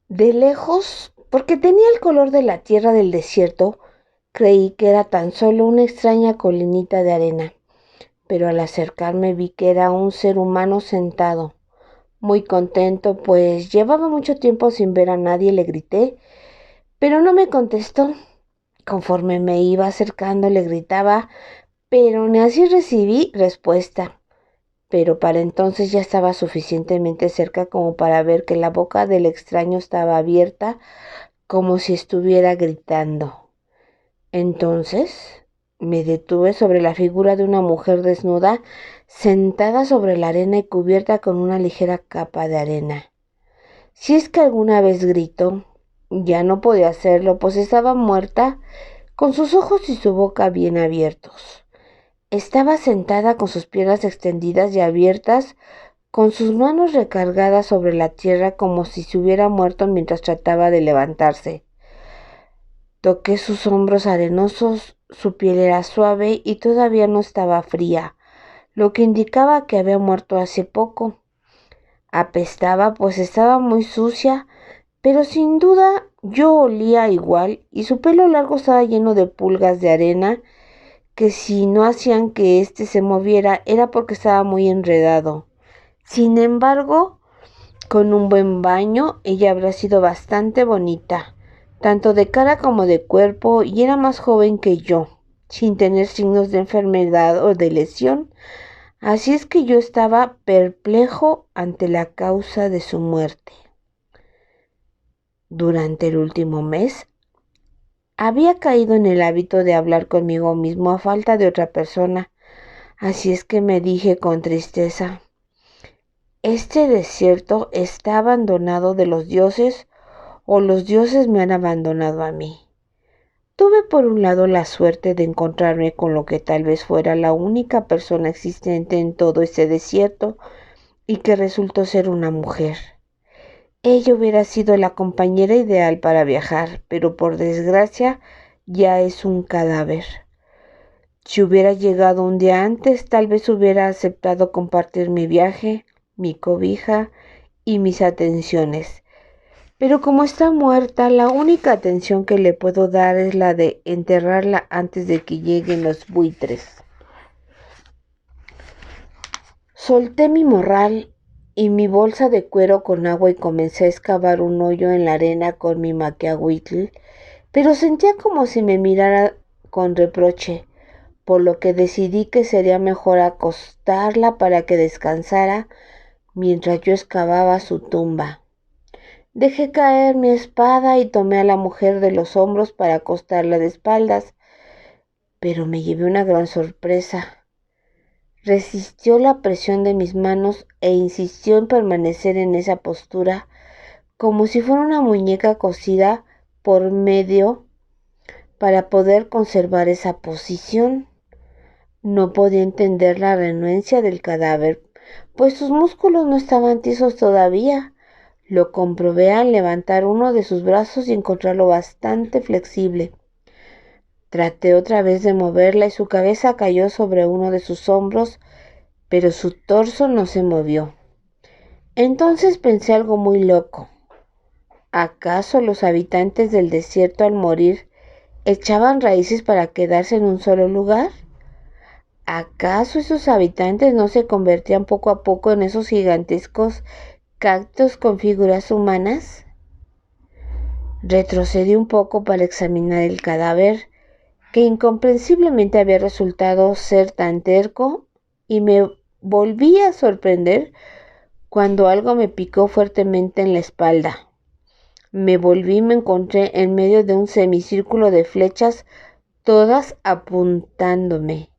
De lejos, porque tenía el color de la tierra del desierto, creí que era tan solo una extraña colinita de arena, pero al acercarme vi que era un ser humano sentado. Muy contento, pues llevaba mucho tiempo sin ver a nadie, le grité, pero no me contestó. Conforme me iba acercando, le gritaba, pero ni así recibí respuesta. Pero para entonces ya estaba suficientemente cerca como para ver que la boca del extraño estaba abierta, como si estuviera gritando. Entonces me detuve sobre la figura de una mujer desnuda, sentada sobre la arena y cubierta con una ligera capa de arena. Si es que alguna vez gritó, ya no podía hacerlo, pues estaba muerta, con sus ojos y su boca bien abiertos. Estaba sentada con sus piernas extendidas y abiertas, con sus manos recargadas sobre la tierra como si se hubiera muerto mientras trataba de levantarse. Toqué sus hombros arenosos, su piel era suave y todavía no estaba fría, lo que indicaba que había muerto hace poco. Apestaba, pues estaba muy sucia, pero sin duda yo olía igual y su pelo largo estaba lleno de pulgas de arena que si no hacían que éste se moviera era porque estaba muy enredado. Sin embargo, con un buen baño, ella habría sido bastante bonita, tanto de cara como de cuerpo, y era más joven que yo, sin tener signos de enfermedad o de lesión. Así es que yo estaba perplejo ante la causa de su muerte. Durante el último mes, había caído en el hábito de hablar conmigo mismo a falta de otra persona, así es que me dije con tristeza: este desierto está abandonado de los dioses o los dioses me han abandonado a mí. Tuve por un lado la suerte de encontrarme con lo que tal vez fuera la única persona existente en todo ese desierto y que resultó ser una mujer. Ella hubiera sido la compañera ideal para viajar, pero por desgracia ya es un cadáver. Si hubiera llegado un día antes, tal vez hubiera aceptado compartir mi viaje, mi cobija y mis atenciones. Pero como está muerta, la única atención que le puedo dar es la de enterrarla antes de que lleguen los buitres. Solté mi morral y mi bolsa de cuero con agua y comencé a excavar un hoyo en la arena con mi maquiahuitl, pero sentía como si me mirara con reproche, por lo que decidí que sería mejor acostarla para que descansara mientras yo excavaba su tumba. Dejé caer mi espada y tomé a la mujer de los hombros para acostarla de espaldas, pero me llevé una gran sorpresa. Resistió la presión de mis manos e insistió en permanecer en esa postura, como si fuera una muñeca cosida por medio para poder conservar esa posición. No podía entender la renuencia del cadáver, pues sus músculos no estaban tiesos todavía. Lo comprobé al levantar uno de sus brazos y encontrarlo bastante flexible. Traté otra vez de moverla y su cabeza cayó sobre uno de sus hombros, pero su torso no se movió. Entonces pensé algo muy loco. ¿Acaso los habitantes del desierto al morir echaban raíces para quedarse en un solo lugar? ¿Acaso esos habitantes no se convertían poco a poco en esos gigantescos cactus con figuras humanas? Retrocedí un poco para examinar el cadáver, que incomprensiblemente había resultado ser tan terco, y me volví a sorprender cuando algo me picó fuertemente en la espalda. Me volví y me encontré en medio de un semicírculo de flechas, todas apuntándome.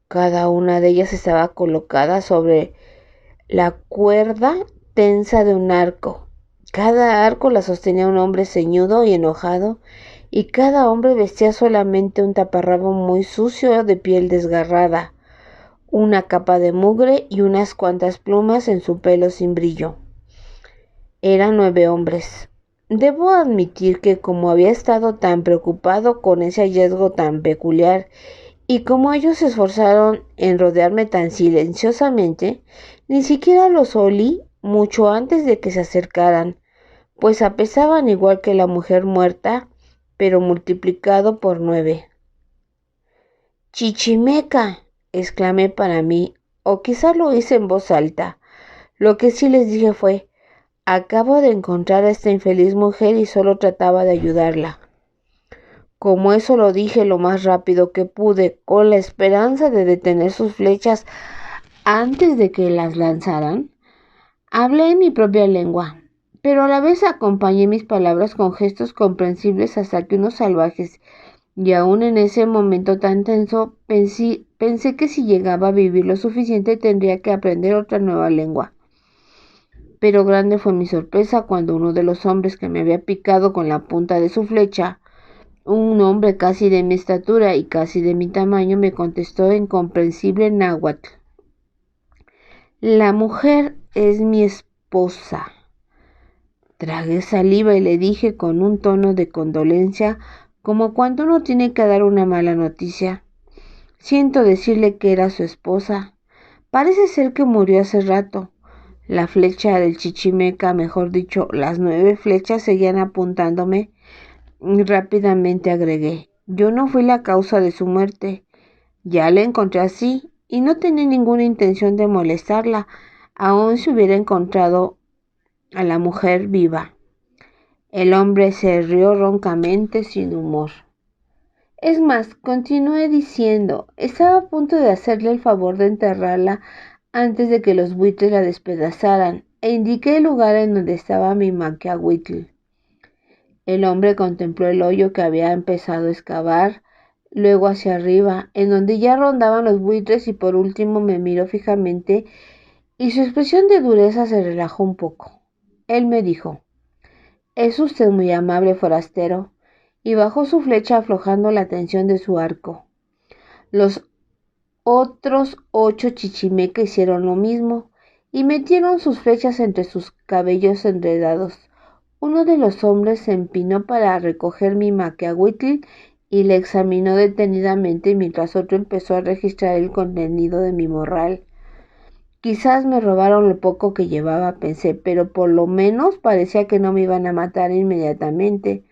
Cada una de ellas estaba colocada sobre la cuerda tensa de un arco. Cada arco la sostenía un hombre ceñudo y enojado, y cada hombre vestía solamente un taparrabo muy sucio de piel desgarrada, una capa de mugre y unas cuantas plumas en su pelo sin brillo. Eran 9 hombres. Debo admitir que como había estado tan preocupado con ese hallazgo tan peculiar y como ellos se esforzaron en rodearme tan silenciosamente, ni siquiera los olí mucho antes de que se acercaran, pues apesaban igual que la mujer muerta, pero multiplicado por 9. ¡Chichimeca!, exclamé para mí, o quizá lo hice en voz alta. Lo que sí les dije fue: acabo de encontrar a esta infeliz mujer y solo trataba de ayudarla. Como eso lo dije lo más rápido que pude, con la esperanza de detener sus flechas antes de que las lanzaran, hablé en mi propia lengua, pero a la vez acompañé mis palabras con gestos comprensibles hasta que unos salvajes, y aún en ese momento tan tenso, pensé que si llegaba a vivir lo suficiente tendría que aprender otra nueva lengua. Pero grande fue mi sorpresa cuando uno de los hombres que me había picado con la punta de su flecha, un hombre casi de mi estatura y casi de mi tamaño, me contestó en comprensible náhuatl: la mujer es mi esposa. Tragué saliva y le dije con un tono de condolencia, como cuando uno tiene que dar una mala noticia: siento decirle que era su esposa. Parece ser que murió hace rato. La flecha del chichimeca, mejor dicho, las 9 flechas seguían apuntándome. Rápidamente agregué: yo no fui la causa de su muerte. Ya la encontré así y no tenía ninguna intención de molestarla, aun si hubiera encontrado a la mujer viva. El hombre se rió roncamente, sin humor. Es más, continué diciendo, estaba a punto de hacerle el favor de enterrarla antes de que los buitres la despedazaran, e indiqué el lugar en donde estaba mi macahuitl. El hombre contempló el hoyo que había empezado a excavar, luego hacia arriba, en donde ya rondaban los buitres, y por último me miró fijamente, y su expresión de dureza se relajó un poco. Él me dijo: es usted muy amable, forastero, y bajó su flecha aflojando la tensión de su arco. Los otros 8 chichimeca hicieron lo mismo, y metieron sus flechas entre sus cabellos enredados. Uno de los hombres se empinó para recoger mi macahuitl y le examinó detenidamente, mientras otro empezó a registrar el contenido de mi morral. Quizás me robaron lo poco que llevaba, pensé, pero por lo menos parecía que no me iban a matar inmediatamente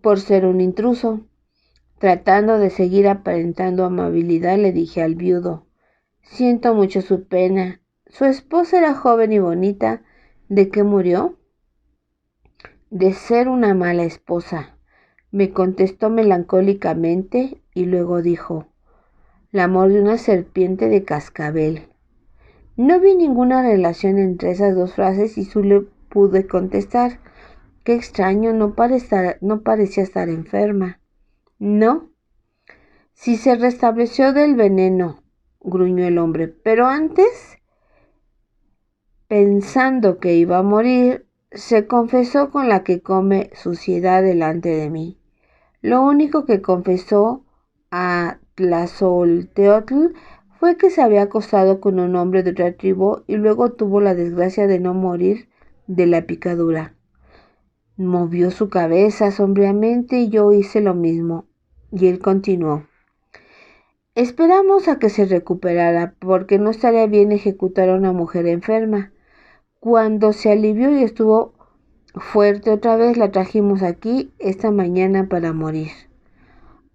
por ser un intruso. Tratando de seguir aparentando amabilidad, le dije al viudo: siento mucho su pena. Su esposa era joven y bonita. ¿De qué murió? De ser una mala esposa, me contestó melancólicamente, y luego dijo: la mordió una serpiente de cascabel. No vi ninguna relación entre esas dos frases y solo pude contestar: qué extraño, no parecía estar enferma. No. Sí se restableció del veneno, gruñó el hombre, pero antes, pensando que iba a morir, se confesó con la que come suciedad delante de mí. Lo único que confesó a Tlazolteotl fue que se había acostado con un hombre de otra tribu y luego tuvo la desgracia de no morir de la picadura. Movió su cabeza sombríamente y yo hice lo mismo, y él continuó: esperamos a que se recuperara, porque no estaría bien ejecutar a una mujer enferma. Cuando se alivió y estuvo fuerte otra vez, la trajimos aquí esta mañana para morir.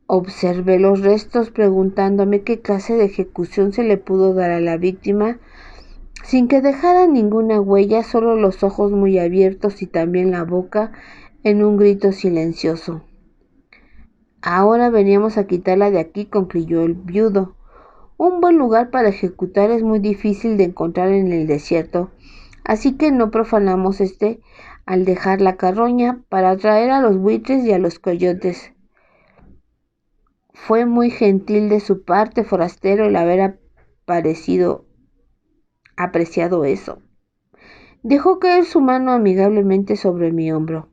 Observé los restos preguntándome qué clase de ejecución se le pudo dar a la víctima sin que dejara ninguna huella, solo los ojos muy abiertos y también la boca en un grito silencioso. Ahora veníamos a quitarla de aquí, concluyó el viudo. Un buen lugar para ejecutar es muy difícil de encontrar en el desierto, así que no profanamos al dejar la carroña para atraer a los buitres y a los coyotes. Fue muy gentil de su parte, forastero, el haber apreciado eso. Dejó caer su mano amigablemente sobre mi hombro.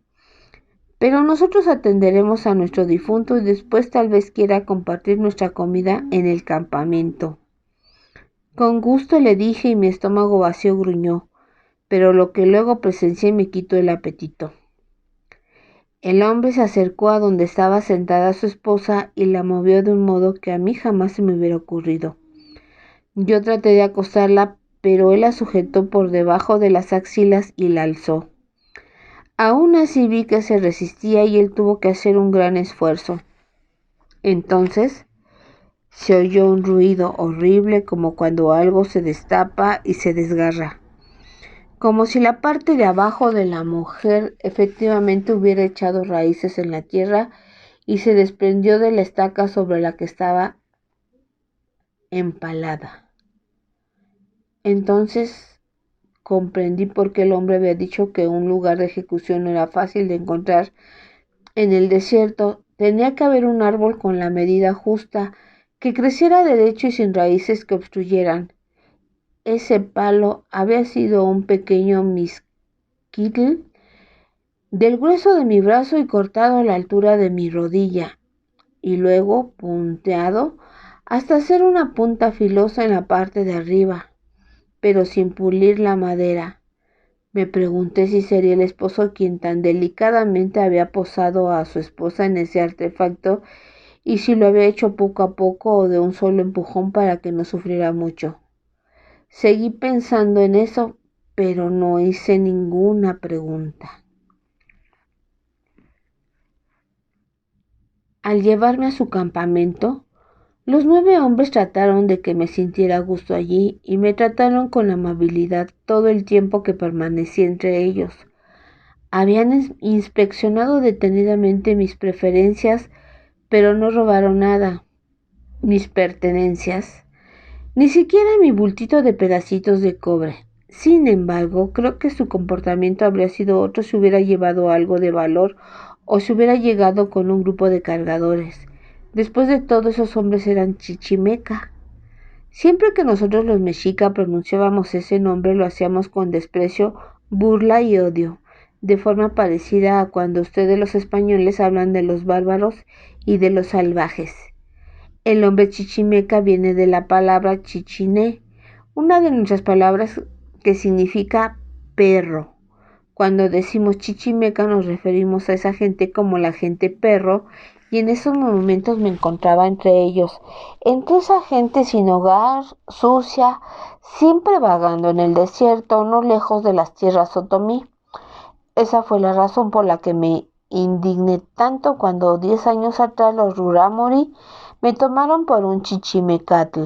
Pero nosotros atenderemos a nuestro difunto y después tal vez quiera compartir nuestra comida en el campamento. Con gusto, le dije, y mi estómago vacío gruñó, pero lo que luego presencié me quitó el apetito. El hombre se acercó a donde estaba sentada su esposa y la movió de un modo que a mí jamás se me hubiera ocurrido. Yo traté de acostarla, pero él la sujetó por debajo de las axilas y la alzó. Aún así vi que se resistía y él tuvo que hacer un gran esfuerzo. Entonces se oyó un ruido horrible como cuando algo se destapa y se desgarra, como si la parte de abajo de la mujer efectivamente hubiera echado raíces en la tierra y se desprendió de la estaca sobre la que estaba empalada. Entonces comprendí por qué el hombre había dicho que un lugar de ejecución no era fácil de encontrar en el desierto. Tenía que haber un árbol con la medida justa, que creciera derecho y sin raíces que obstruyeran. Ese palo había sido un pequeño misquitl del grueso de mi brazo y cortado a la altura de mi rodilla, y luego punteado hasta hacer una punta filosa en la parte de arriba, pero sin pulir la madera. Me pregunté si sería el esposo quien tan delicadamente había posado a su esposa en ese artefacto y si lo había hecho poco a poco o de un solo empujón para que no sufriera mucho. Seguí pensando en eso, pero no hice ninguna pregunta. Al llevarme a su campamento, los 9 hombres trataron de que me sintiera a gusto allí y me trataron con amabilidad todo el tiempo que permanecí entre ellos. Habían inspeccionado detenidamente mis preferencias, pero no robaron nada, mis pertenencias, ni siquiera mi bultito de pedacitos de cobre. Sin embargo, creo que su comportamiento habría sido otro si hubiera llevado algo de valor o si hubiera llegado con un grupo de cargadores. Después de todo, esos hombres eran chichimeca. Siempre que nosotros los mexica pronunciábamos ese nombre, lo hacíamos con desprecio, burla y odio, de forma parecida a cuando ustedes los españoles hablan de los bárbaros y de los salvajes. El nombre chichimeca viene de la palabra chichiné, una de nuestras palabras que significa perro. Cuando decimos chichimeca nos referimos a esa gente como la gente perro, y en esos momentos me encontraba entre ellos, entre esa gente sin hogar, sucia, siempre vagando en el desierto, no lejos de las tierras otomí. Esa fue la razón por la que me indigné tanto cuando 10 años atrás los Rurámuri me tomaron por un chichimecatl.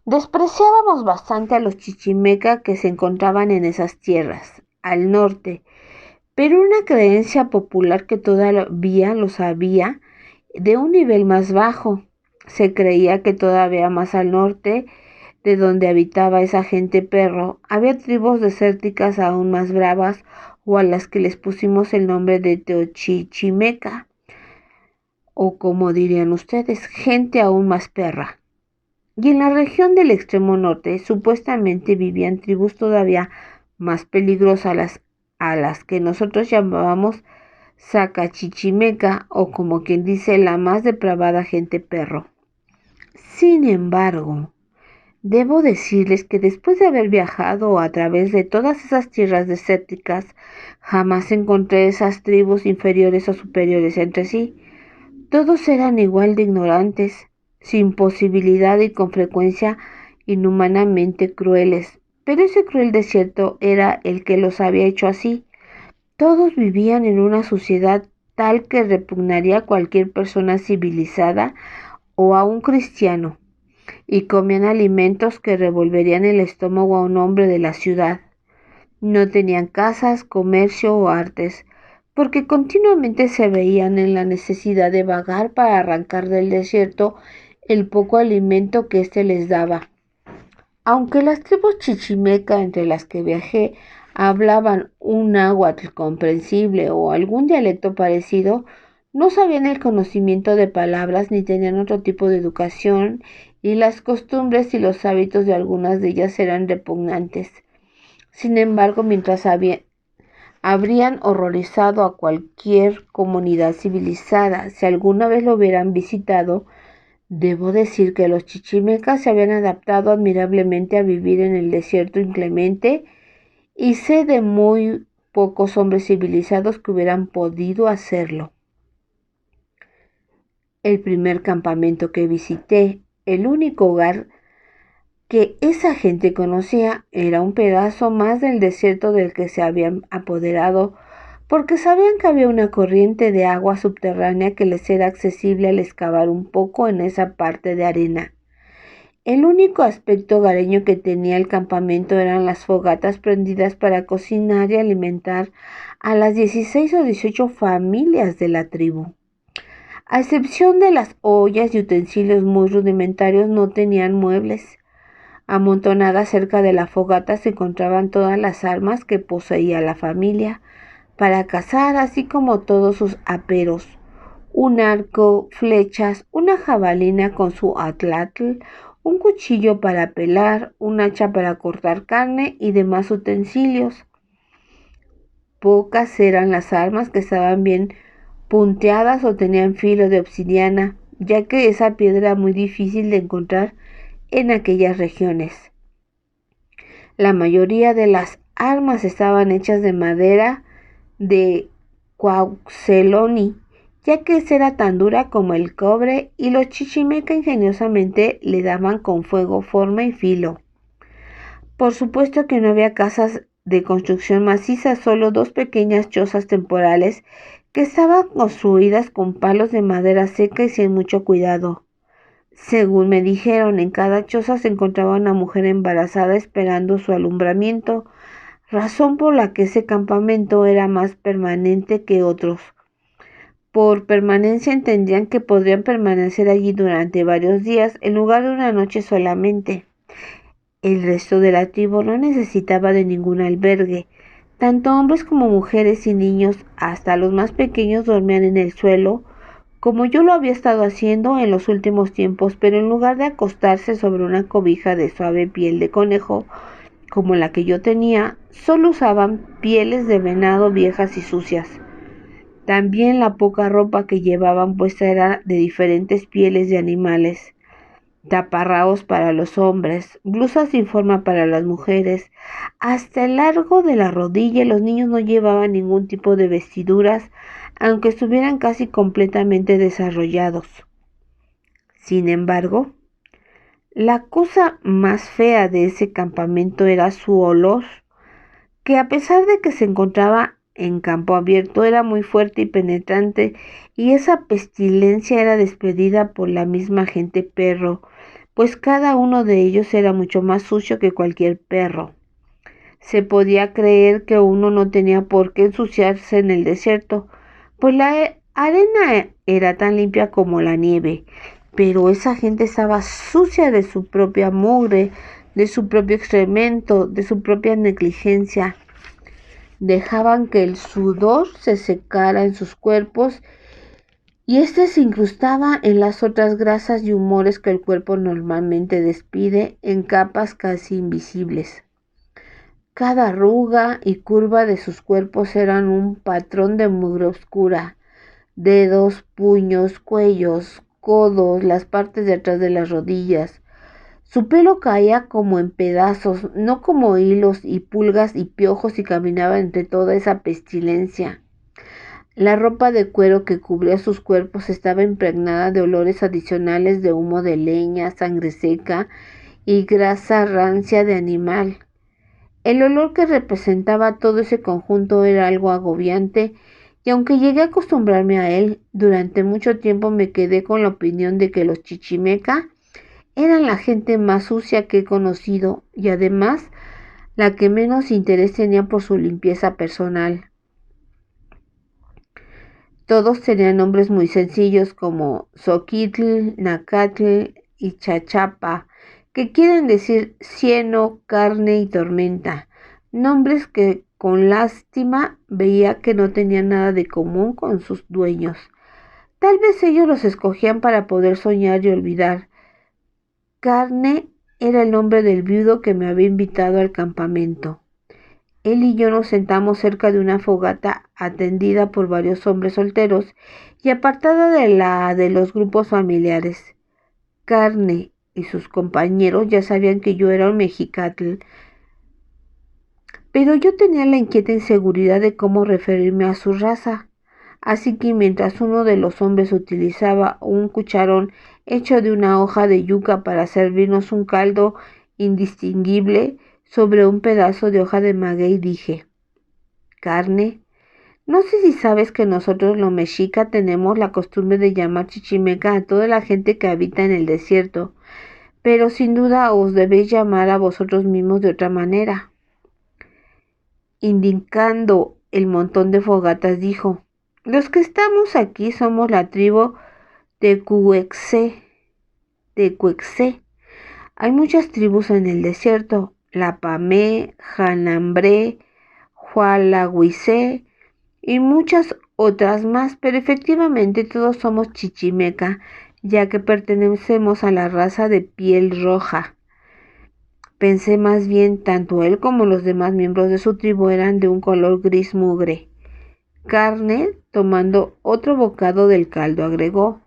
Despreciábamos bastante a los chichimeca que se encontraban en esas tierras, al norte, pero una creencia popular que todavía los había de un nivel más bajo. Se creía que todavía más al norte, de donde habitaba esa gente perro, había tribus desérticas aún más bravas o a las que les pusimos el nombre de Teochichimeca, o como dirían ustedes, gente aún más perra. Y en la región del extremo norte supuestamente vivían tribus todavía más peligrosas a las que nosotros llamábamos Sacachichimeca o como quien dice la más depravada gente perro. Sin embargo, debo decirles que después de haber viajado a través de todas esas tierras desérticas, jamás encontré esas tribus inferiores o superiores entre sí. Todos eran igual de ignorantes, sin posibilidad y con frecuencia inhumanamente crueles. Pero ese cruel desierto era el que los había hecho así. Todos vivían en una suciedad tal que repugnaría a cualquier persona civilizada o a un cristiano, y comían alimentos que revolverían el estómago a un hombre de la ciudad. No tenían casas, comercio o artes, porque continuamente se veían en la necesidad de vagar para arrancar del desierto el poco alimento que éste les daba. Aunque las tribus chichimeca entre las que viajé hablaban un náhuatl comprensible o algún dialecto parecido, no sabían el conocimiento de palabras ni tenían otro tipo de educación, y las costumbres y los hábitos de algunas de ellas eran repugnantes. Sin embargo, mientras habrían horrorizado a cualquier comunidad civilizada si alguna vez lo hubieran visitado, debo decir que los chichimecas se habían adaptado admirablemente a vivir en el desierto inclemente, y sé de muy pocos hombres civilizados que hubieran podido hacerlo. El primer campamento que visité, el único hogar que esa gente conocía, era un pedazo más del desierto del que se habían apoderado porque sabían que había una corriente de agua subterránea que les era accesible al excavar un poco en esa parte de arena. El único aspecto hogareño que tenía el campamento eran las fogatas prendidas para cocinar y alimentar a las 16 o 18 familias de la tribu. A excepción de las ollas y utensilios muy rudimentarios, no tenían muebles. Amontonadas cerca de la fogata se encontraban todas las armas que poseía la familia para cazar, así como todos sus aperos: un arco, flechas, una jabalina con su atlatl, un cuchillo para pelar, un hacha para cortar carne y demás utensilios. Pocas eran las armas que estaban bien punteadas o tenían filo de obsidiana, ya que esa piedra era muy difícil de encontrar en aquellas regiones. La mayoría de las armas estaban hechas de madera de Cuauhxeloni, ya que esa era tan dura como el cobre, y los chichimeca ingeniosamente le daban con fuego forma y filo. Por supuesto que no había casas de construcción maciza, solo 2 pequeñas chozas temporales que estaban construidas con palos de madera seca y sin mucho cuidado. Según me dijeron, en cada choza se encontraba una mujer embarazada esperando su alumbramiento, razón por la que ese campamento era más permanente que otros. Por permanencia entendían que podrían permanecer allí durante varios días en lugar de una noche solamente. El resto de la tribu no necesitaba de ningún albergue. Tanto hombres como mujeres y niños, hasta los más pequeños, dormían en el suelo, como yo lo había estado haciendo en los últimos tiempos, pero en lugar de acostarse sobre una cobija de suave piel de conejo, como la que yo tenía, solo usaban pieles de venado viejas y sucias. También la poca ropa que llevaban puesta era de diferentes pieles de animales: taparrabos para los hombres, blusas sin forma para las mujeres, hasta el largo de la rodilla. Los niños no llevaban ningún tipo de vestiduras, aunque estuvieran casi completamente desarrollados. Sin embargo, la cosa más fea de ese campamento era su olor, que a pesar de que se encontraba en campo abierto, era muy fuerte y penetrante, y esa pestilencia era despedida por la misma gente perro, pues cada uno de ellos era mucho más sucio que cualquier perro. Se podía creer que uno no tenía por qué ensuciarse en el desierto, pues la arena era tan limpia como la nieve, pero esa gente estaba sucia de su propia mugre, de su propio excremento, de su propia negligencia. Dejaban que el sudor se secara en sus cuerpos y éste se incrustaba en las otras grasas y humores que el cuerpo normalmente despide en capas casi invisibles. Cada arruga y curva de sus cuerpos eran un patrón de mugre oscura: dedos, puños, cuellos, codos, las partes de atrás de las rodillas. Su pelo caía como en pedazos, no como hilos y pulgas y piojos, y caminaba entre toda esa pestilencia. La ropa de cuero que cubría sus cuerpos estaba impregnada de olores adicionales de humo de leña, sangre seca y grasa rancia de animal. El olor que representaba todo ese conjunto era algo agobiante, y aunque llegué a acostumbrarme a él, durante mucho tiempo me quedé con la opinión de que los chichimeca eran la gente más sucia que he conocido, y además la que menos interés tenía por su limpieza personal. Todos tenían nombres muy sencillos como Xochitl, Nacatl y Chachapa, que quieren decir cieno, carne y tormenta, nombres que con lástima veía que no tenían nada de común con sus dueños. Tal vez ellos los escogían para poder soñar y olvidar. Carne era el nombre del viudo que me había invitado al campamento. Él y yo nos sentamos cerca de una fogata atendida por varios hombres solteros y apartada de la de los grupos familiares. Carne y sus compañeros ya sabían que yo era un mexicatl, pero yo tenía la inquieta inseguridad de cómo referirme a su raza. Así que mientras uno de los hombres utilizaba un cucharón hecho de una hoja de yuca para servirnos un caldo indistinguible sobre un pedazo de hoja de maguey, dije: Carne, No sé si sabes que nosotros los mexica tenemos la costumbre de llamar chichimeca a toda la gente que habita en el desierto, pero sin duda os debéis llamar a vosotros mismos de otra manera. Indicando el montón de fogatas, dijo: los que estamos aquí somos la tribu de Cuexé. Hay muchas tribus en el desierto: Lapamé, Janambré, Hualahuicé y muchas otras más, pero efectivamente todos somos chichimeca, ya que pertenecemos a la raza de piel roja. Pensé más bien, tanto él como los demás miembros de su tribu eran de un color gris mugre. Carne, tomando otro bocado del caldo, agregó: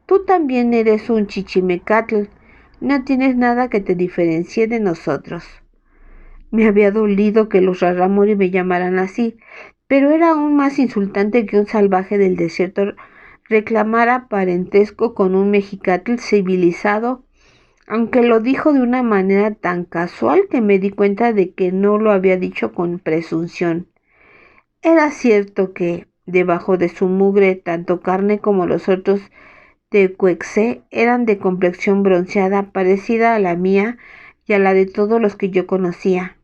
tú también eres un chichimecatl, no tienes nada que te diferencie de nosotros. Me había dolido que los rarámuri me llamaran así, pero era aún más insultante que un salvaje del desierto reclamara parentesco con un mexicatl civilizado, aunque lo dijo de una manera tan casual que me di cuenta de que no lo había dicho con presunción. Era cierto que, debajo de su mugre, tanto Carne como los otros de Cuexé eran de complexión bronceada, parecida a la mía y a la de todos los que yo conocía.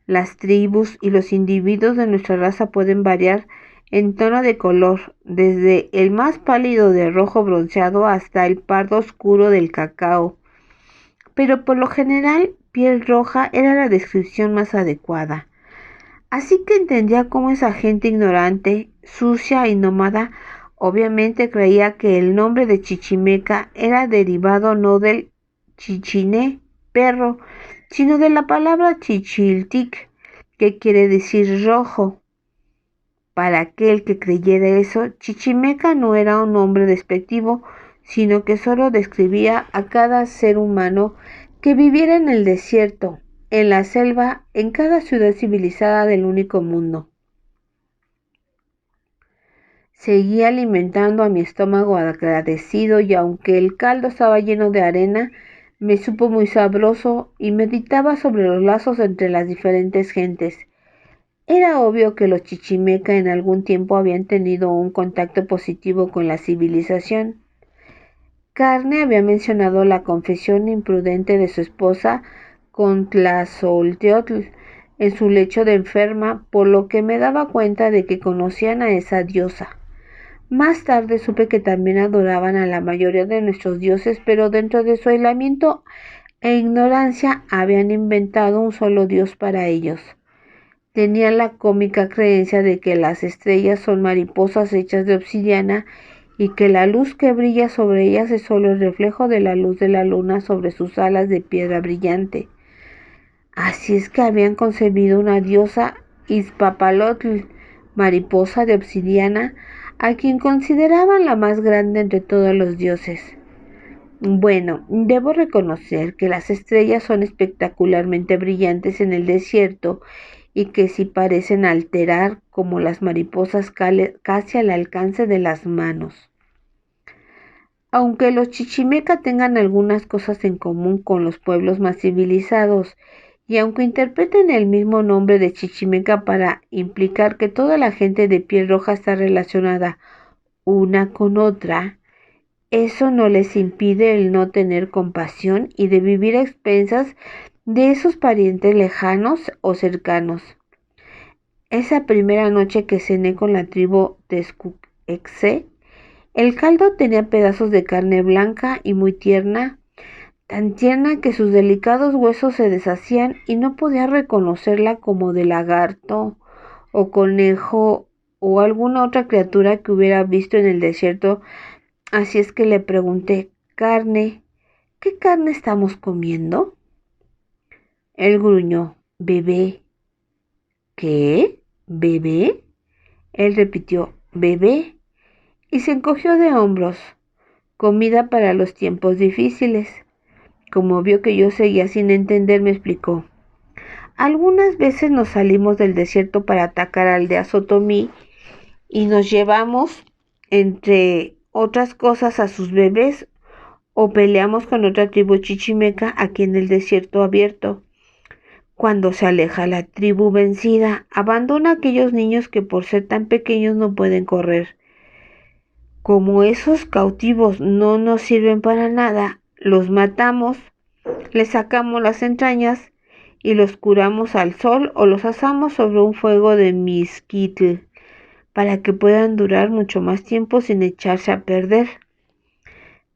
Las tribus y los individuos de nuestra raza pueden variar en tono de color, desde el más pálido de rojo bronceado hasta el pardo oscuro del cacao, pero por lo general piel roja era la descripción más adecuada. Así que entendía cómo esa gente ignorante, sucia y nómada obviamente creía que el nombre de Chichimeca era derivado no del chichiné, perro, sino de la palabra chichiltic, que quiere decir rojo. Para aquel que creyera eso, Chichimeca no era un nombre despectivo, sino que solo describía a cada ser humano que viviera en el desierto, en la selva, en cada ciudad civilizada del único mundo. Seguí alimentando a mi estómago agradecido, y aunque el caldo estaba lleno de arena, me supo muy sabroso y meditaba sobre los lazos entre las diferentes gentes. Era obvio que los chichimeca en algún tiempo habían tenido un contacto positivo con la civilización. Carne había mencionado la confesión imprudente de su esposa con Tlazolteotl en su lecho de enferma, por lo que me daba cuenta de que conocían a esa diosa. Más tarde supe que también adoraban a la mayoría de nuestros dioses, pero dentro de su aislamiento e ignorancia habían inventado un solo dios para ellos. Tenían la cómica creencia de que las estrellas son mariposas hechas de obsidiana y que la luz que brilla sobre ellas es solo el reflejo de la luz de la luna sobre sus alas de piedra brillante. Así es que habían concebido una diosa Izpapalotl, mariposa de obsidiana, a quien consideraban la más grande entre todos los dioses. Bueno, debo reconocer que las estrellas son espectacularmente brillantes en el desierto y que sí parecen alterar como las mariposas casi al alcance de las manos. Aunque los chichimeca tengan algunas cosas en común con los pueblos más civilizados, y aunque interpreten el mismo nombre de chichimeca para implicar que toda la gente de piel roja está relacionada una con otra, eso no les impide el no tener compasión y de vivir a expensas de esos parientes lejanos o cercanos. Esa primera noche que cené con la tribu Tezcuexé, el caldo tenía pedazos de carne blanca y muy tierna, tan tierna que sus delicados huesos se deshacían y no podía reconocerla como de lagarto o conejo o alguna otra criatura que hubiera visto en el desierto. Así es que le pregunté: Carne, ¿qué carne estamos comiendo? Él gruñó: bebé. ¿Qué? ¿Bebé? Él repitió: bebé, y se encogió de hombros. Comida para los tiempos difíciles. Como vio que yo seguía sin entender, me explicó: algunas veces nos salimos del desierto para atacar a aldeas otomí y nos llevamos, entre otras cosas, a sus bebés, o peleamos con otra tribu chichimeca aquí en el desierto abierto. Cuando se aleja la tribu vencida, abandona a aquellos niños que por ser tan pequeños no pueden correr. Como esos cautivos no nos sirven para nada, los matamos, les sacamos las entrañas y los curamos al sol o los asamos sobre un fuego de mezquite para que puedan durar mucho más tiempo sin echarse a perder.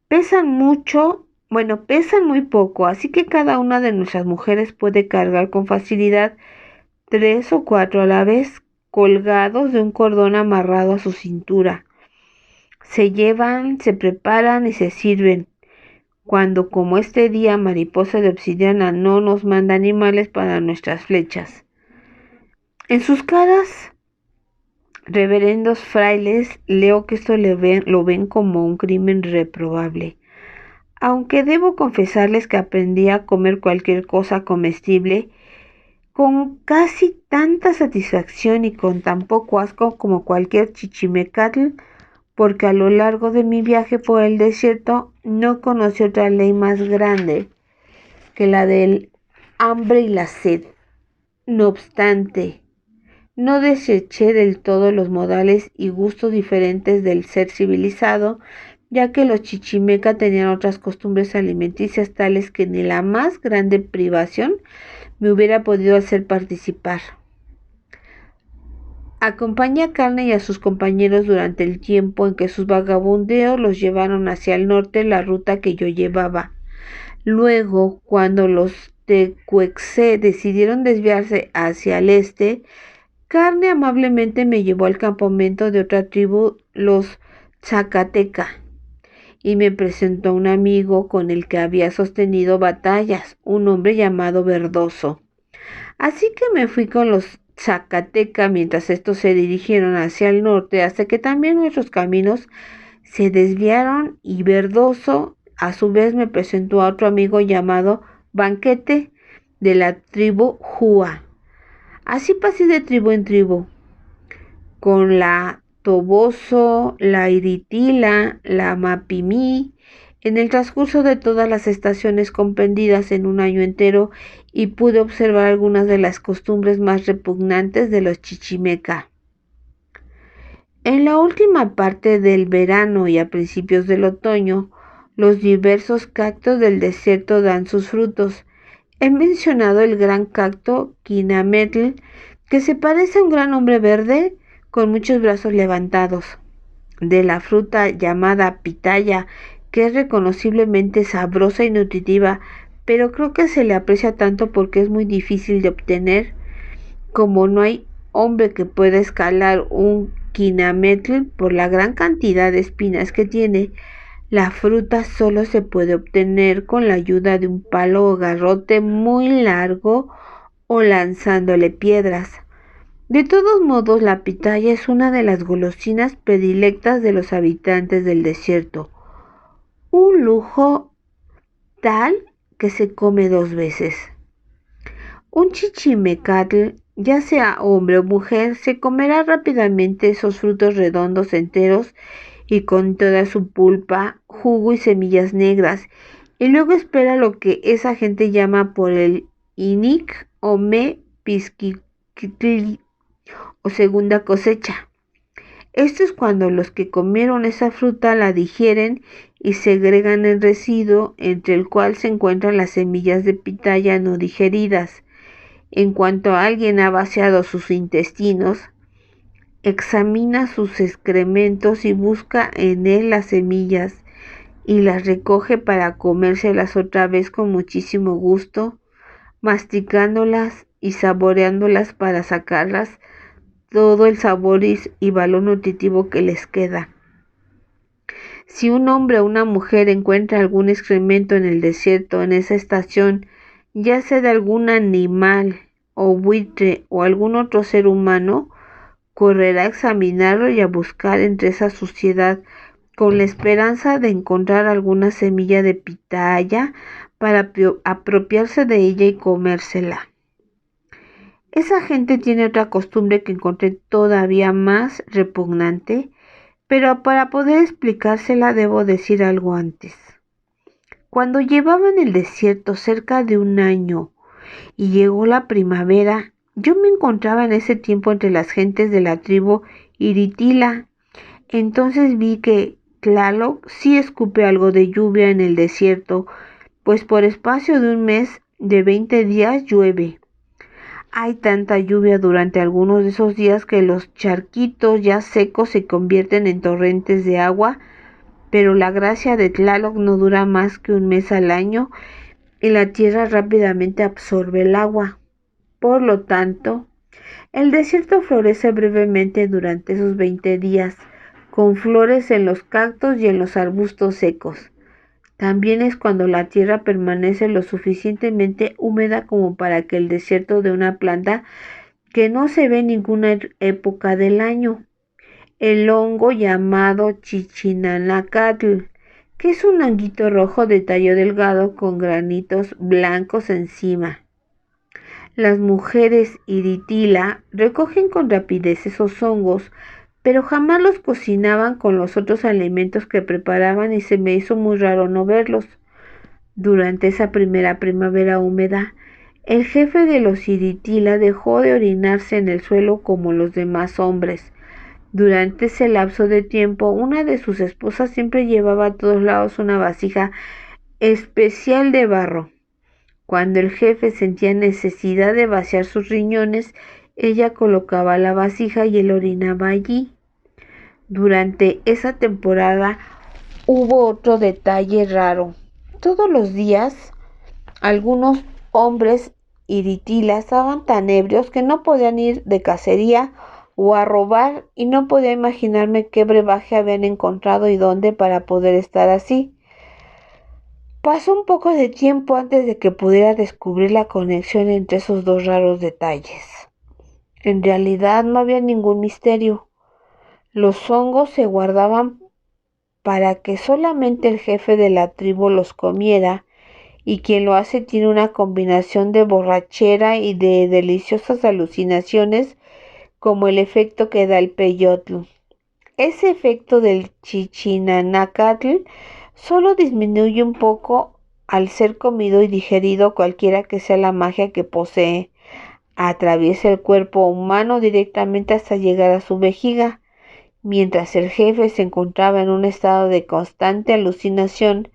Pesan muy poco, así que cada una de nuestras mujeres puede cargar con facilidad 3 o 4 a la vez, colgados de un cordón amarrado a su cintura. Se llevan, se preparan y se sirven. Cuando, como este día, Mariposa de Obsidiana no nos manda animales para nuestras flechas. En sus caras, reverendos frailes, leo que esto lo ven como un crimen reprobable. Aunque debo confesarles que aprendí a comer cualquier cosa comestible con casi tanta satisfacción y con tan poco asco como cualquier chichimecatl, porque a lo largo de mi viaje por el desierto no conocí otra ley más grande que la del hambre y la sed. No obstante, no deseché del todo los modales y gustos diferentes del ser civilizado, ya que los chichimeca tenían otras costumbres alimenticias tales que ni la más grande privación me hubiera podido hacer participar. Acompañé a Carne y a sus compañeros durante el tiempo en que sus vagabundeos los llevaron hacia el norte, la ruta que yo llevaba. Luego, cuando los Tecuexé decidieron desviarse hacia el este, Carne amablemente me llevó al campamento de otra tribu, los Zacateca, y me presentó a un amigo con el que había sostenido batallas, un hombre llamado Verdoso. Así que me fui con los Zacateca mientras estos se dirigieron hacia el norte, hasta que también nuestros caminos se desviaron y Verdoso a su vez me presentó a otro amigo llamado Banquete de la tribu Jua. Así pasé de tribu en tribu, con la Toboso, la Iritila, la Mapimí, en el transcurso de todas las estaciones comprendidas en un año entero, y pude observar algunas de las costumbres más repugnantes de los chichimeca. En la última parte del verano y a principios del otoño, los diversos cactos del desierto dan sus frutos. He mencionado el gran cacto Quinametl, que se parece a un gran hombre verde con muchos brazos levantados, de la fruta llamada pitaya, que es reconociblemente sabrosa y nutritiva, pero creo que se le aprecia tanto porque es muy difícil de obtener. Como no hay hombre que pueda escalar un quinametl por la gran cantidad de espinas que tiene, la fruta solo se puede obtener con la ayuda de un palo o garrote muy largo o lanzándole piedras. De todos modos, la pitaya es una de las golosinas predilectas de los habitantes del desierto. Un lujo tal que se come 2 veces. Un chichimecatl, ya sea hombre o mujer, se comerá rápidamente esos frutos redondos enteros y con toda su pulpa, jugo y semillas negras, y luego espera lo que esa gente llama por el inic o me pisquitli o segunda cosecha. Esto es cuando los que comieron esa fruta la digieren y segregan el residuo, entre el cual se encuentran las semillas de pitaya no digeridas. En cuanto alguien ha vaciado sus intestinos, examina sus excrementos y busca en él las semillas y las recoge para comérselas otra vez con muchísimo gusto, masticándolas y saboreándolas para sacarlas todo el sabor y valor nutritivo que les queda. Si un hombre o una mujer encuentra algún excremento en el desierto en esa estación, ya sea de algún animal o buitre o algún otro ser humano, correrá a examinarlo y a buscar entre esa suciedad con la esperanza de encontrar alguna semilla de pitaya para apropiarse de ella y comérsela. Esa gente tiene otra costumbre que encontré todavía más repugnante, pero para poder explicársela debo decir algo antes. Cuando llevaba en el desierto cerca de un año y llegó la primavera. Yo me encontraba en ese tiempo entre las gentes de la tribu Iritila. Entonces vi que Tlaloc sí escupe algo de lluvia en el desierto, pues por espacio de un mes de 20 días llueve. Hay tanta lluvia durante algunos de esos días que los charquitos ya secos se convierten en torrentes de agua, pero la gracia de Tlaloc no dura más que un mes al año y la tierra rápidamente absorbe el agua. Por lo tanto, el desierto florece brevemente durante esos 20 días, con flores en los cactus y en los arbustos secos. También es cuando la tierra permanece lo suficientemente húmeda como para que el desierto dé una planta que no se ve en ninguna época del año, el hongo llamado Chichinanacatl, que es un honguito rojo de tallo delgado con granitos blancos encima. Las mujeres Iritila recogen con rapidez esos hongos, pero jamás los cocinaban con los otros alimentos que preparaban y se me hizo muy raro no verlos. Durante esa primera primavera húmeda, el jefe de los Iritila dejó de orinarse en el suelo como los demás hombres. Durante ese lapso de tiempo, una de sus esposas siempre llevaba a todos lados una vasija especial de barro. Cuando el jefe sentía necesidad de vaciar sus riñones, ella colocaba la vasija y él orinaba allí. Durante esa temporada hubo otro detalle raro. Todos los días, algunos hombres Iritila estaban tan ebrios que no podían ir de cacería o a robar, y no podía imaginarme qué brebaje habían encontrado y dónde para poder estar así. Pasó un poco de tiempo antes de que pudiera descubrir la conexión entre esos dos raros detalles. En realidad no había ningún misterio. Los hongos se guardaban para que solamente el jefe de la tribu los comiera, y quien lo hace tiene una combinación de borrachera y de deliciosas alucinaciones, como el efecto que da el peyotl. Ese efecto del Chichinanacatl solo disminuye un poco al ser comido y digerido, cualquiera que sea la magia que posee. Atraviesa el cuerpo humano directamente hasta llegar a su vejiga. Mientras el jefe se encontraba en un estado de constante alucinación,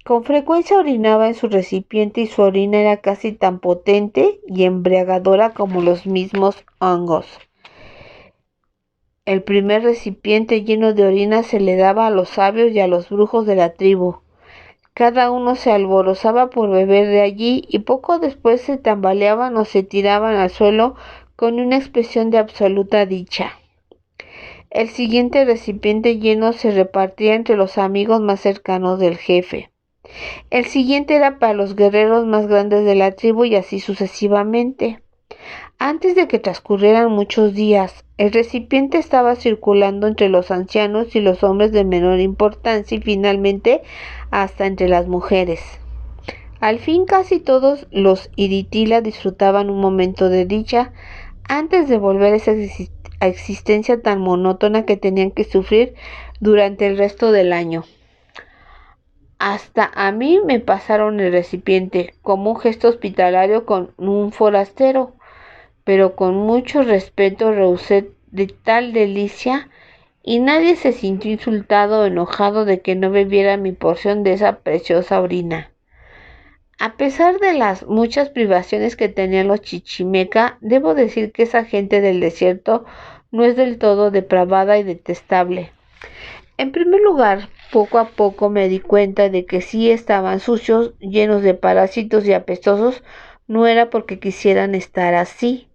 con frecuencia orinaba en su recipiente y su orina era casi tan potente y embriagadora como los mismos hongos. El primer recipiente lleno de orina se le daba a los sabios y a los brujos de la tribu. Cada uno se alborozaba por beber de allí y poco después se tambaleaban o se tiraban al suelo con una expresión de absoluta dicha. El siguiente recipiente lleno se repartía entre los amigos más cercanos del jefe. El siguiente era para los guerreros más grandes de la tribu y así sucesivamente. Antes de que transcurrieran muchos días, el recipiente estaba circulando entre los ancianos y los hombres de menor importancia y finalmente hasta entre las mujeres. Al fin casi todos los Iritila disfrutaban un momento de dicha antes de volver a esa existencia tan monótona que tenían que sufrir durante el resto del año. Hasta a mí me pasaron el recipiente como un gesto hospitalario con un forastero, pero con mucho respeto rehusé de tal delicia y nadie se sintió insultado o enojado de que no bebiera mi porción de esa preciosa orina. A pesar de las muchas privaciones que tenían los chichimeca, debo decir que esa gente del desierto no es del todo depravada y detestable. En primer lugar, poco a poco me di cuenta de que si estaban sucios, llenos de parásitos y apestosos, no era porque quisieran estar así.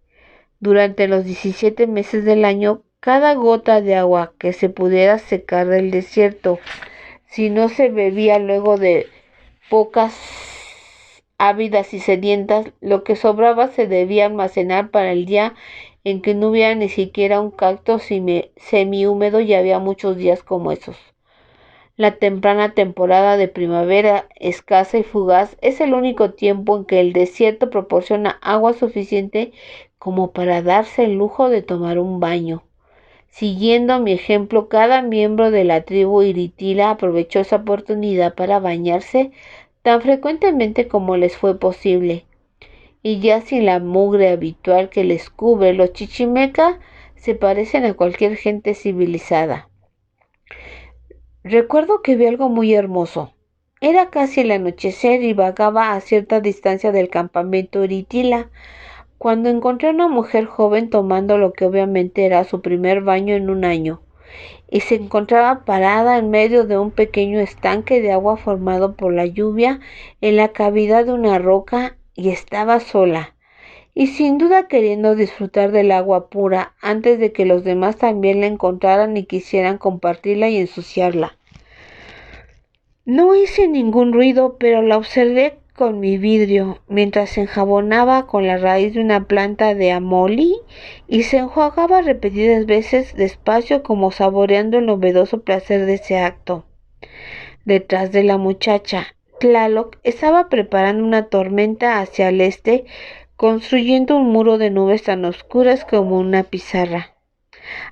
Durante los 17 meses del año, cada gota de agua que se pudiera secar del desierto, si no se bebía luego de pocas ávidas y sedientas, lo que sobraba se debía almacenar para el día en que no hubiera ni siquiera un cactus semihúmedo, y había muchos días como esos. La temprana temporada de primavera, escasa y fugaz, es el único tiempo en que el desierto proporciona agua suficiente como para darse el lujo de tomar un baño. Siguiendo mi ejemplo, cada miembro de la tribu Iritila aprovechó esa oportunidad para bañarse tan frecuentemente como les fue posible. y ya sin la mugre habitual que les cubre, los chichimeca se parecen a cualquier gente civilizada. Recuerdo que vi algo muy hermoso. Era casi el anochecer y vagaba a cierta distancia del campamento Eritila, cuando encontré a una mujer joven tomando lo que obviamente era su primer baño en un año, y se encontraba parada en medio de un pequeño estanque de agua formado por la lluvia en la cavidad de una roca, y estaba sola, y sin duda queriendo disfrutar del agua pura antes de que los demás también la encontraran y quisieran compartirla y ensuciarla. No hice ningún ruido, pero la observé con mi vidrio mientras se enjabonaba con la raíz de una planta de amoli y se enjuagaba repetidas veces despacio, como saboreando el novedoso placer de ese acto. Detrás de la muchacha, Tlaloc estaba preparando una tormenta hacia el este, construyendo un muro de nubes tan oscuras como una pizarra.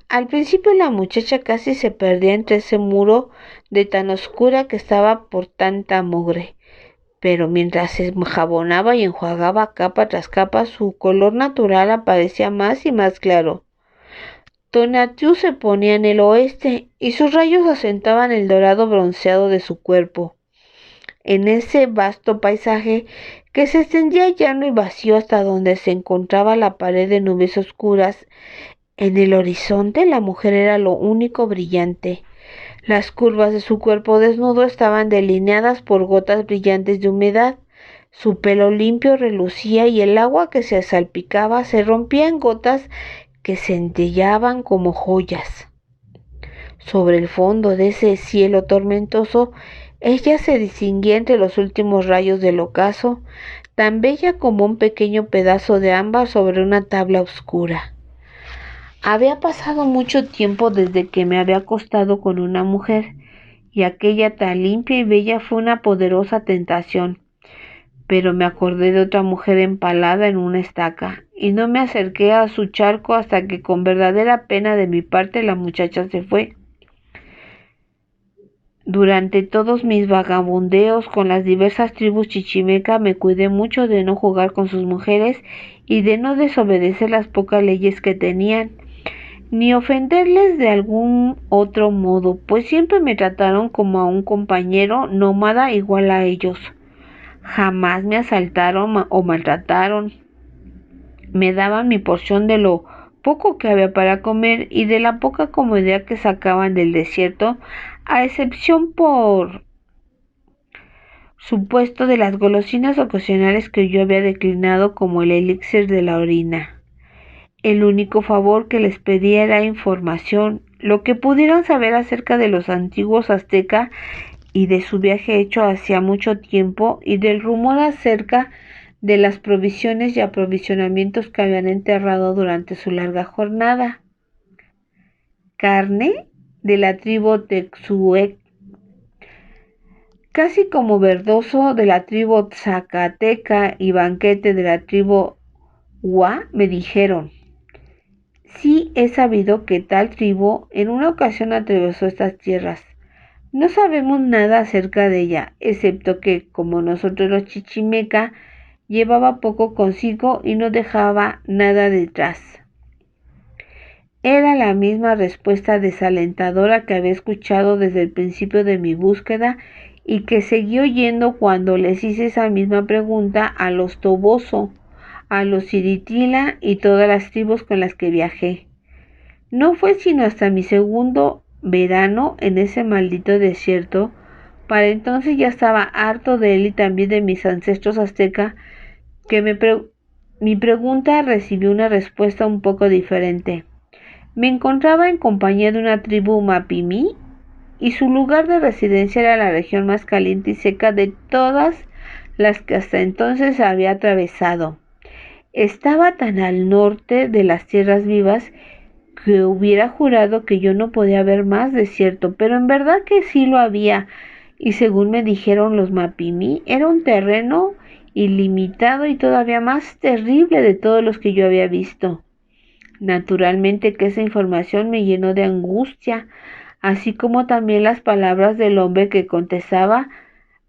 Al principio la muchacha casi se perdía entre ese muro de tan oscura que estaba por tanta mugre, pero mientras se jabonaba y enjuagaba capa tras capa, su color natural aparecía más y más claro. Tonatiuh se ponía en el oeste y sus rayos asentaban el dorado bronceado de su cuerpo. En ese vasto paisaje que se extendía llano y vacío hasta donde se encontraba la pared de nubes oscuras, en el horizonte la mujer era lo único brillante. Las curvas de su cuerpo desnudo estaban delineadas por gotas brillantes de humedad. Su pelo limpio relucía y el agua que se salpicaba se rompía en gotas que centellaban como joyas. Sobre el fondo de ese cielo tormentoso, ella se distinguía entre los últimos rayos del ocaso, tan bella como un pequeño pedazo de ámbar sobre una tabla oscura. Había pasado mucho tiempo desde que me había acostado con una mujer, y aquella tan limpia y bella fue una poderosa tentación. Pero me acordé de otra mujer empalada en una estaca, y no me acerqué a su charco hasta que con verdadera pena de mi parte la muchacha se fue. Durante todos mis vagabundeos con las diversas tribus chichimeca me cuidé mucho de no jugar con sus mujeres y de no desobedecer las pocas leyes que tenían, ni ofenderles de algún otro modo, pues siempre me trataron como a un compañero nómada igual a ellos. Jamás me asaltaron o maltrataron. Me daban mi porción de lo poco que había para comer y de la poca comodidad que sacaban del desierto, a excepción por supuesto de las golosinas ocasionales que yo había declinado, como el elixir de la orina. El único favor que les pedía era información, lo que pudieran saber acerca de los antiguos aztecas y de su viaje hecho hacía mucho tiempo, y del rumor acerca de las provisiones y aprovisionamientos que habían enterrado durante su larga jornada. Carne de la tribu Texuec, casi como verdoso de la tribu Zacateca y banquete de la tribu Hua, me dijeron. Sí he sabido que tal tribu en una ocasión atravesó estas tierras. No sabemos nada acerca de ella, excepto que, como nosotros los chichimeca, llevaba poco consigo y no dejaba nada detrás. Era la misma respuesta desalentadora que había escuchado desde el principio de mi búsqueda y que seguí oyendo cuando les hice esa misma pregunta a los Toboso, a los Iritila y todas las tribus con las que viajé. No fue sino hasta mi segundo verano en ese maldito desierto, para entonces ya estaba harto de él y también de mis ancestros aztecas, que mi pregunta recibió una respuesta un poco diferente. Me encontraba en compañía de una tribu Mapimí, y su lugar de residencia era la región más caliente y seca de todas las que hasta entonces había atravesado. Estaba tan al norte de las tierras vivas que hubiera jurado que yo no podía ver más desierto, pero en verdad que sí lo había, y según me dijeron los Mapimí, era un terreno ilimitado y todavía más terrible de todos los que yo había visto. Naturalmente que esa información me llenó de angustia, así como también las palabras del hombre que contestaba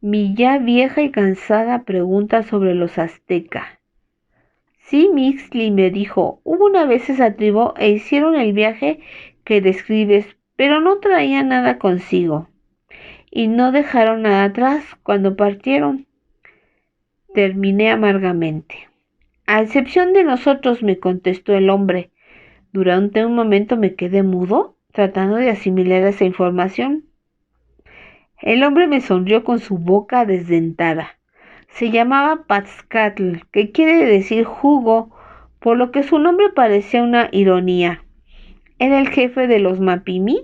mi ya vieja y cansada pregunta sobre los aztecas. Sí, Mixley me dijo, hubo una vez esa tribu e hicieron el viaje que describes, pero no traían nada consigo y no dejaron nada atrás cuando partieron. Terminé amargamente. A excepción de nosotros, me contestó el hombre. Durante un momento me quedé mudo, tratando de asimilar esa información. El hombre me sonrió con su boca desdentada. Se llamaba Patzcatl, que quiere decir jugo, por lo que su nombre parecía una ironía. Era el jefe de los Mapimi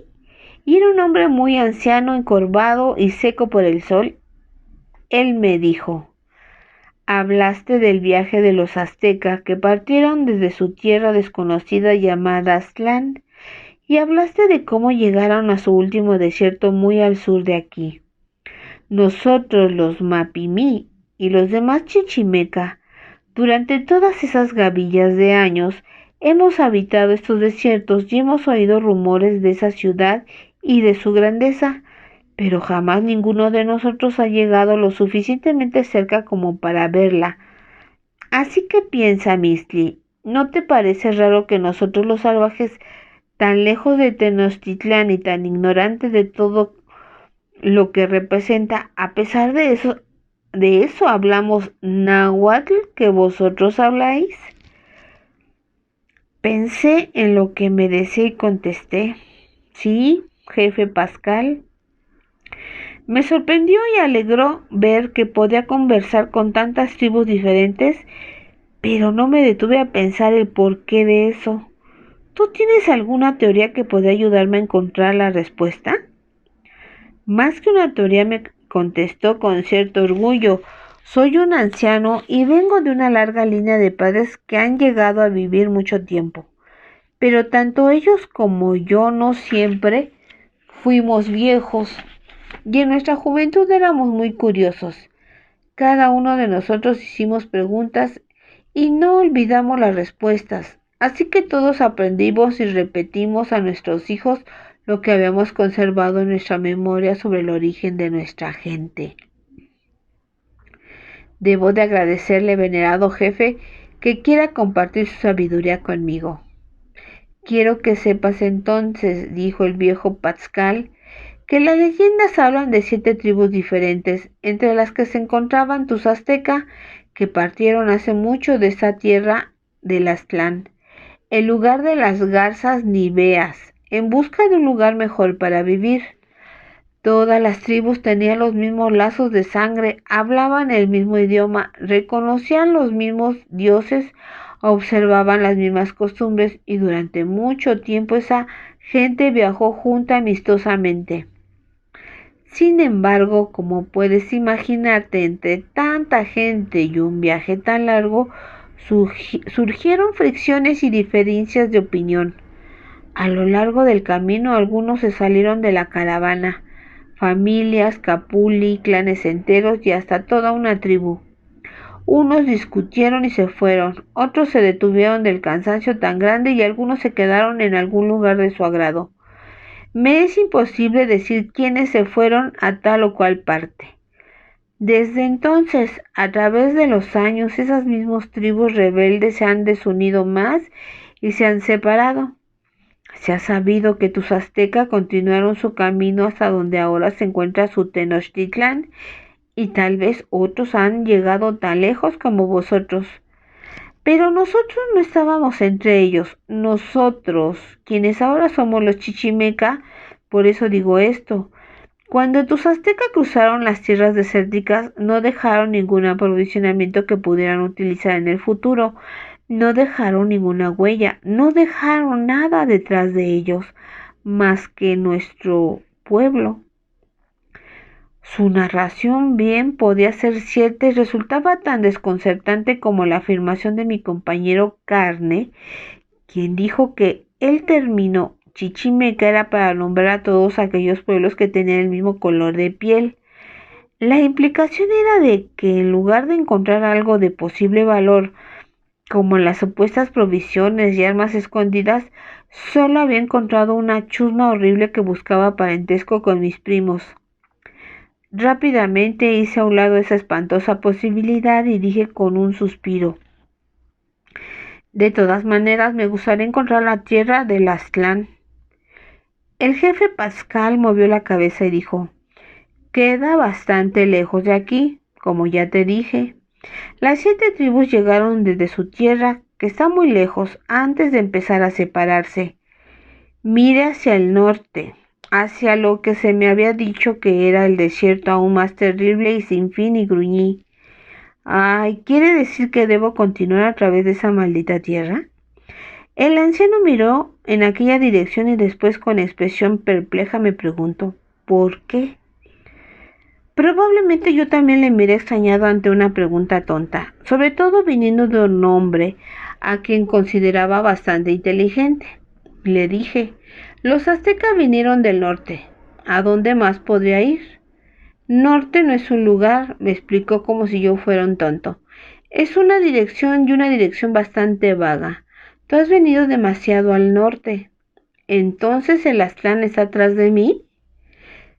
y era un hombre muy anciano, encorvado y seco por el sol. Él me dijo: hablaste del viaje de los aztecas que partieron desde su tierra desconocida llamada Aztlán, y hablaste de cómo llegaron a su último desierto muy al sur de aquí. Nosotros, los Mapimí y los demás Chichimeca, durante todas esas gavillas de años, hemos habitado estos desiertos y hemos oído rumores de esa ciudad y de su grandeza, pero jamás ninguno de nosotros ha llegado lo suficientemente cerca como para verla. Así que piensa, Mixley, ¿no te parece raro que nosotros los salvajes, tan lejos de Tenochtitlán y tan ignorantes de todo lo que representa, a pesar de eso hablamos náhuatl que vosotros habláis? Pensé en lo que me decía y contesté: sí, jefe Pascal. Me sorprendió y alegró ver que podía conversar con tantas tribus diferentes, pero no me detuve a pensar el porqué de eso. ¿Tú tienes alguna teoría que podría ayudarme a encontrar la respuesta? Más que una teoría, me contestó con cierto orgullo. Soy un anciano y vengo de una larga línea de padres que han llegado a vivir mucho tiempo. Pero tanto ellos como yo no siempre fuimos viejos, y en nuestra juventud éramos muy curiosos. Cada uno de nosotros hicimos preguntas y no olvidamos las respuestas. Así que todos aprendimos y repetimos a nuestros hijos lo que habíamos conservado en nuestra memoria sobre el origen de nuestra gente. Debo de agradecerle, venerado jefe, que quiera compartir su sabiduría conmigo. Quiero que sepas entonces, dijo el viejo Patzcal, que las leyendas hablan de 7 tribus diferentes, entre las que se encontraban tus aztecas, que partieron hace mucho de esa tierra del Aztlán, el lugar de las garzas niveas, en busca de un lugar mejor para vivir. Todas las tribus tenían los mismos lazos de sangre, hablaban el mismo idioma, reconocían los mismos dioses, observaban las mismas costumbres y durante mucho tiempo esa gente viajó junta amistosamente. Sin embargo, como puedes imaginarte, entre tanta gente y un viaje tan largo, surgieron fricciones y diferencias de opinión. A lo largo del camino, algunos se salieron de la caravana, familias, capuli, clanes enteros y hasta toda una tribu. Unos discutieron y se fueron, otros se detuvieron del cansancio tan grande y algunos se quedaron en algún lugar de su agrado. Me es imposible decir quiénes se fueron a tal o cual parte. Desde entonces, a través de los años, esas mismas tribus rebeldes se han desunido más y se han separado. Se ha sabido que tus aztecas continuaron su camino hasta donde ahora se encuentra su Tenochtitlán, y tal vez otros han llegado tan lejos como vosotros. Pero nosotros no estábamos entre ellos, nosotros, quienes ahora somos los Chichimeca. Por eso digo esto: cuando tus aztecas cruzaron las tierras desérticas, no dejaron ningún aprovisionamiento que pudieran utilizar en el futuro, no dejaron ninguna huella, no dejaron nada detrás de ellos, más que nuestro pueblo. Su narración bien podía ser cierta y resultaba tan desconcertante como la afirmación de mi compañero Carne, quien dijo que el término Chichimeca era para nombrar a todos aquellos pueblos que tenían el mismo color de piel. La implicación era de que en lugar de encontrar algo de posible valor, como las supuestas provisiones y armas escondidas, solo había encontrado una chusma horrible que buscaba parentesco con mis primos. Rápidamente hice a un lado esa espantosa posibilidad y dije con un suspiro: De todas maneras, me gustaría encontrar la tierra del Aztlán. El jefe Pascal movió la cabeza y dijo: queda bastante lejos de aquí, como ya te dije. Las 7 tribus llegaron desde su tierra, que está muy lejos, antes de empezar a separarse. Mire hacia el norte, hacia lo que se me había dicho que era el desierto aún más terrible y sin fin, y gruñí: ay, ¿quiere decir que debo continuar a través de esa maldita tierra? El anciano miró en aquella dirección y después, con expresión perpleja, me preguntó: ¿por qué? Probablemente yo también le miré extrañado ante una pregunta tonta, sobre todo viniendo de un hombre a quien consideraba bastante inteligente. Le dije: los aztecas vinieron del norte. ¿A dónde más podría ir? Norte no es un lugar, me explicó como si yo fuera un tonto. Es una dirección, y una dirección bastante vaga. Tú has venido demasiado al norte. ¿Entonces el Aztlán está atrás de mí?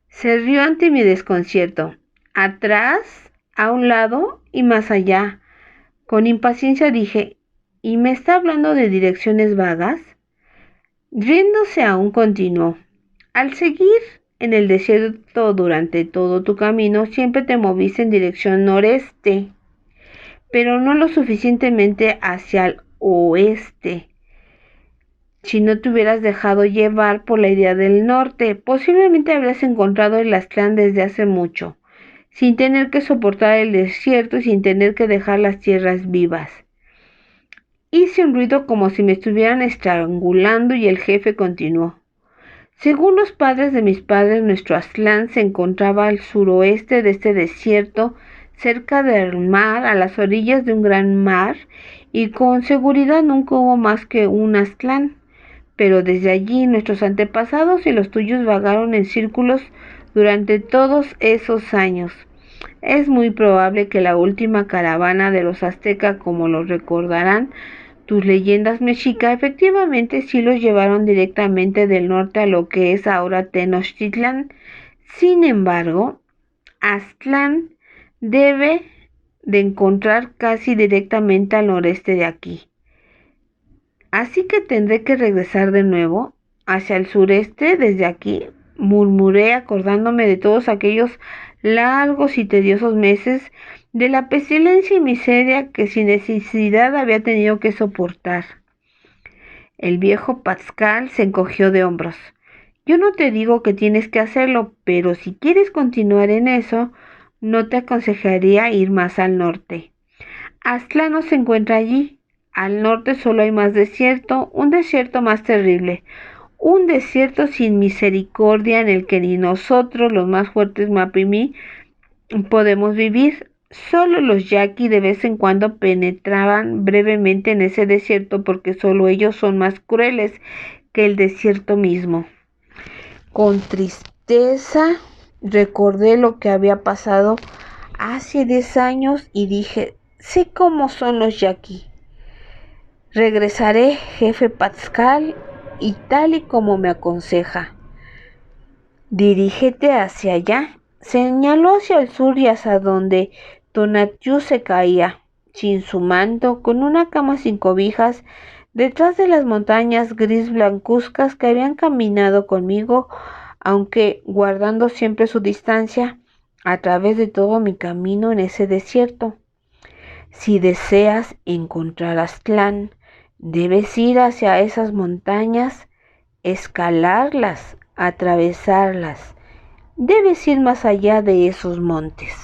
Se rió ante mi desconcierto. Atrás, a un lado y más allá. Con impaciencia dije: ¿y me está hablando de direcciones vagas? Riéndose aún continuó: al seguir en el desierto durante todo tu camino, siempre te moviste en dirección noreste, pero no lo suficientemente hacia el oeste. Si no te hubieras dejado llevar por la idea del norte, posiblemente habrías encontrado el Aztlán desde hace mucho, sin tener que soportar el desierto y sin tener que dejar las tierras vivas. Hice un ruido como si me estuvieran estrangulando y el jefe continuó: según los padres de mis padres, nuestro Aztlán se encontraba al suroeste de este desierto, cerca del mar, a las orillas de un gran mar, y con seguridad nunca hubo más que un Aztlán. Pero desde allí nuestros antepasados y los tuyos vagaron en círculos durante todos esos años. Es muy probable que la última caravana de los aztecas, como lo recordarán tus leyendas mexicas, efectivamente sí los llevaron directamente del norte a lo que es ahora Tenochtitlán. Sin embargo, Aztlán debe de encontrar casi directamente al noreste de aquí. Así que tendré que regresar de nuevo hacia el sureste desde aquí, murmuré, acordándome de todos aquellos largos y tediosos meses de la pestilencia y miseria que sin necesidad había tenido que soportar. El viejo Pascal se encogió de hombros. Yo no te digo que tienes que hacerlo, pero si quieres continuar en eso, no te aconsejaría ir más al norte. Aztlán no se encuentra allí. Al norte solo hay más desierto, un desierto más terrible, un desierto sin misericordia en el que ni nosotros, los más fuertes Mapimí, podemos vivir. Solo los yaqui de vez en cuando penetraban brevemente en ese desierto, porque solo ellos son más crueles que el desierto mismo. Con tristeza recordé lo que había pasado hace 10 años y dije: sé cómo son los yaqui. Regresaré, jefe Pascal, y tal y como me aconseja. Dirígete hacia allá. Señaló hacia el sur y hacia donde Tonatiuh se caía, sin su manto, con una cama sin cobijas, detrás de las montañas gris blancuzcas que habían caminado conmigo, aunque guardando siempre su distancia, a través de todo mi camino en ese desierto. Si deseas encontrar Aztlán, debes ir hacia esas montañas, escalarlas, atravesarlas. Debes ir más allá de esos montes.